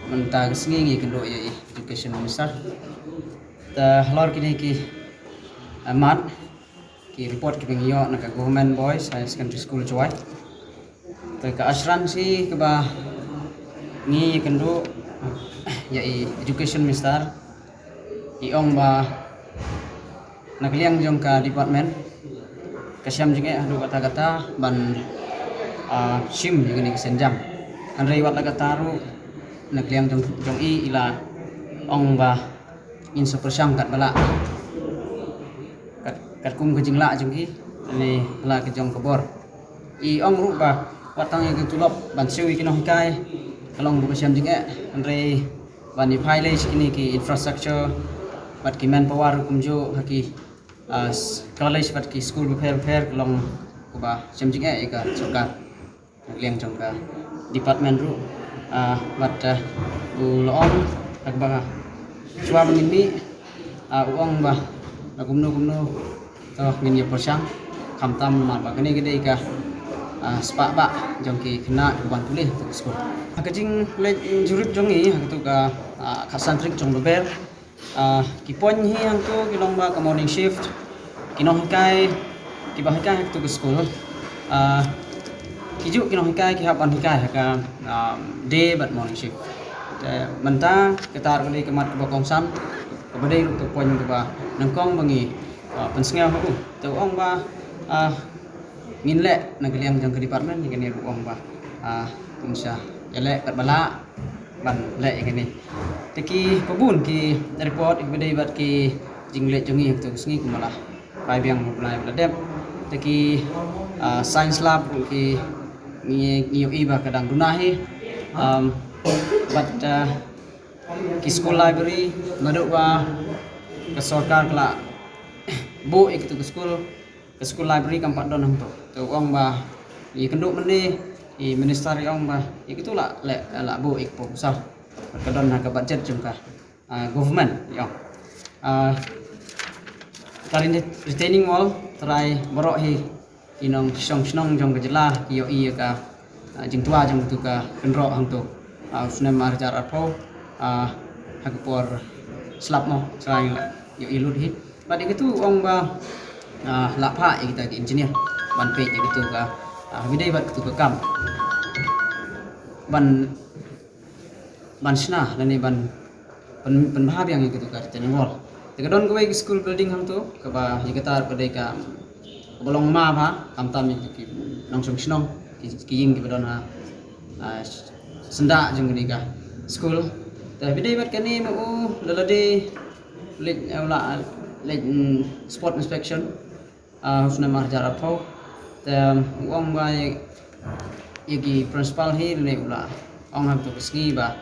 mentah sengi kendo ya education minister ta lor kini ki mat ki report ki ngio na ka government boys high secondary school choi ta ka asran si ke ba ngi kendo ya education minister i ong ba nakliang jong ka department kasyam jinge adu kata-kata ban sim yang ni senjam anrei wat laga taru nakliang jong i ila ong ba in sepersang kat bala kat kum ke jingla jong ki ni la ke jong kebor i ong ru ba watang yang tulop ban siu ki noh kai kalong bu kasyam jinge anrei ban ni phai le sini ki infrastructure bat ki manpower kumjo haki college bat ki school fair long ba syam jinge ka soka nakliang jong ka department ru bat ulong agba chwa bangini uang ba gumno to ngin ya persang kamtam ma ba kene gede ka spa ba jong ki kena ban tulih tu school akajing le jurip jong i tu ka khasantrik jong dober ki pon hi hang tu kilong ba ka morning shift kinong kai ki ba kai tu ke school kiju kinong kai ki hapan kai ka day but morning shift mentah kita kali kemat ke bokong sam kepada itu poin ke ba nangkong bangi pensengau aku tu ong ba nginle nagaliang jang ke department ni kene ong ba insya ele kat bala ban le kene teki pebun ki report kepada bat ki jingle jongi tu sengi kumala pai biang mulai bladem teki science lab ki ngiyo iba kadang dunahi bat ki school library maduk ba ke sarkar kala bu ik tu ke school library kampat don hang tu ong ba i kenduk meni i minister ong ba ik tu la bu ik po sa ke don ka budget jungka government yo tarin retaining wall try borok hi inong snong jong ke jela yo i ka jing tua jong tu ka kendro hang tu usne marjar apo hagpor slap mo sai yo ilut hi bat itu ong ba la pha kita ki engineer ban pe gitu ka bidai bat tu ka kam ban sna lani ban penbahab yang gitu ka retaining wall tegadon ko school building ham tu ka ba hikatar padai ka bolong ma ba tam ki langsung snong ki ying ki badon ha senda jeng ni ka school tapi dia buat kini mau lalade let sport inspection usna marjar apo tam uang bai yagi principal hi le ula ong ham tu kesni ba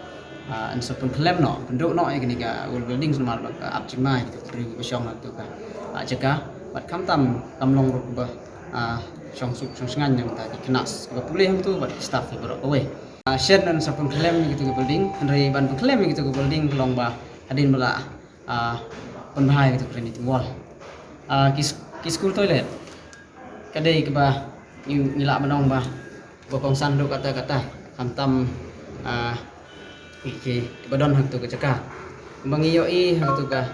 an sapun klem no penduk no kini ka ul building semar ba ka up cimai tri besong tu ka jaka bat kam long ru ba song sengan yang tadi kenas ba pulih ham tu ba staff ni berok away share dan sapun klaim gitu ke building dari ban klaim gitu ke building kelong ba hadin bala penbahai gitu kren itu wall ki school toilet kadai ke ba ngila menong ba bokong sanduk kata-kata hantam ki badon hak tu ke caka bangi yo i hak tu ka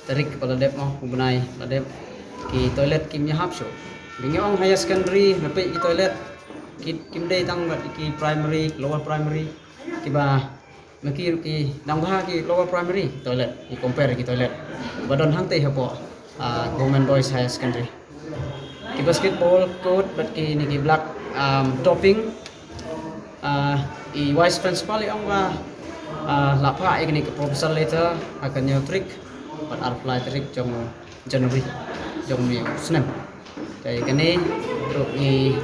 tarik kepala dep mo bunai ladep ki toilet kim nyahap so bingyong higher secondary nape ki toilet kim day tang bat ki primary lower primary ki ba makir ki dang bah ki lower primary toilet ki compare ki toilet badon hang te hapo government boys higher secondary ki basketball court bat ki ni ki black topping i vice principal yang ba lapa ini ke professor later akan new trick bat apply trick jong January jong ni snap jadi kini untuk ni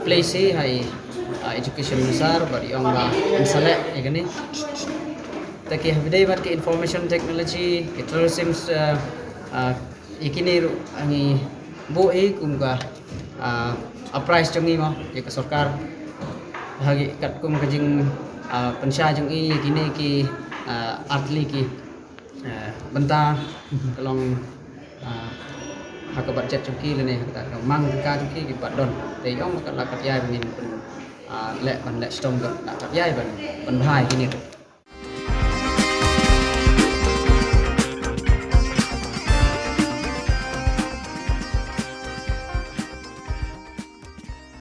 place hai education besar bagi orang ba insale ya kini taki habidai bat ke information technology ke tourism ikini ani bo kum ka price jongi mo ya ke sarkar hagi kat kum kajing pensya jongi kini ki artli ki benta kalong hak bat chat cuki le ne hak ta mang ka cuki ki bat don te yong kat la kat yai benin lek ban lek stom kat kat yai ban ban bhai kini tu